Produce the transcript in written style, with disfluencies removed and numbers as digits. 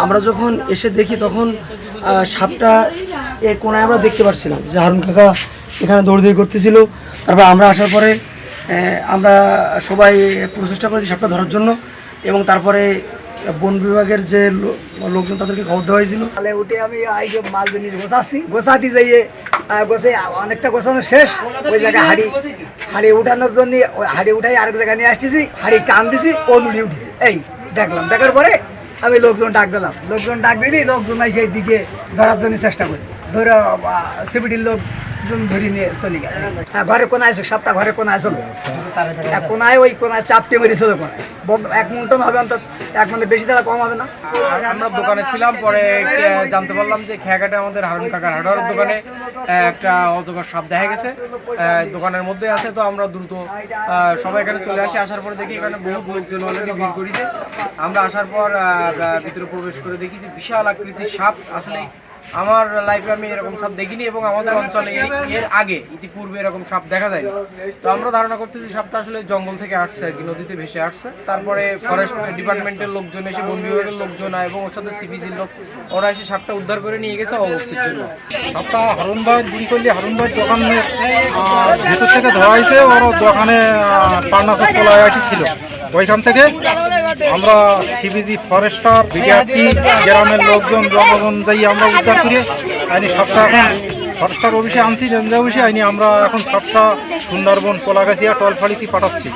আমরা যখন এসে দেখি তখন সাপটা এই কোনায় আমরা দেখতে পাচ্ছিলাম যে হারুন কাকা এখানে দৌড়দৌড়ি করতেছিল। তারপর আমরা আসার পরে আমরা সবাই প্রচেষ্টা করেছি সাপটা ধরার জন্য, এবং তারপরে বন বিভাগের যে লোকজন তাদেরকে খবর দেওয়া হয়েছিল। তাহলে উঠে আমি মাল জিনিস গোছাতে যাইয়ে গোছে অনেকটা গোছানো শেষ, ওই জায়গায় হাড়ি উঠানোর জন্য হাড়ি উঠাই আরেক জায়গায় নিয়ে আসতেছি, হাড়ি টান দিছি, ও নুড়ি উঠেছি। এই দেখলাম, দেখার পরে আমি লোকজন ডাক দিলাম, লোকজন ডাক দিলি লোকজন সেই দিকে ধরার জন্য চেষ্টা করি, ধরে সিবিটির লোক ধরে নিয়ে চলে গেল। হ্যাঁ, ঘরে কোনায় সাপটা ঘরে কোনায় চলো, কোনায় ওই কোনায় চাপটে মেরে চলো, কোনায় 1 মুন্টন হবে অন্তত, 1 মনে বেশি তারা কম হবে না। আমরা দোকানে ছিলাম, পরে জানতে পারলাম যে খেয়াঘাটে আমাদের হারুন কাকার হার্ডওয়্যারের দোকানে একটা অজগর সাপ দেখা গেছে, দোকানের মধ্যে আছে। তো আমরা দ্রুত সবাই এখানে চলে আসি। আসার পরে দেখি এখানে বহু লোকজন অলরেডি ভিড় করেছে। আমরা আসার পর ভিতরে প্রবেশ করে দেখি যে বিশাল আকৃতির সাপ। আসলে আমার লাইফে আমি এরকম সাপ দেখিনি, এবং আমাদের অঞ্চলে এর আগে ইতিপূর্বে এরকম সাপ দেখা যায়নি। তো আমরা ধারণা করতেছি সাপটা আসলে জঙ্গল থেকে আসছে আর কি, নদীতে ভেসে আসছে। তারপরে ফরেস্ট ডিপার্টমেন্টের লোকজন এসে, বন বিভাগের লোকজন এবং ওর সাথে সিপিজির লোক, ওরা এসে সাপটা উদ্ধার করে নিয়ে গেছে অবস্থির জন্য। সাপটা হারুন ভাই বুড়িকল্লি হারুন ভাই দোকানের ভেতর থেকে ধরা হয়েছে। ওর দোকানে পার্নাসের তোলায় ছিল, ওইখান থেকে আমরা সিবিজি ফরেস্টার বিডিআরটি গ্রামের লোকজন জনগণ যাই আমরা উদ্ধার করে আইনি সাপটা এখন ফরেস্টার অফিসে আনছি, রেঞ্জ অফিসে আইনি আমরা এখন সাপটা সুন্দরবন কোলাগাছিয়া টলফাড়িতে পাঠাচ্ছি।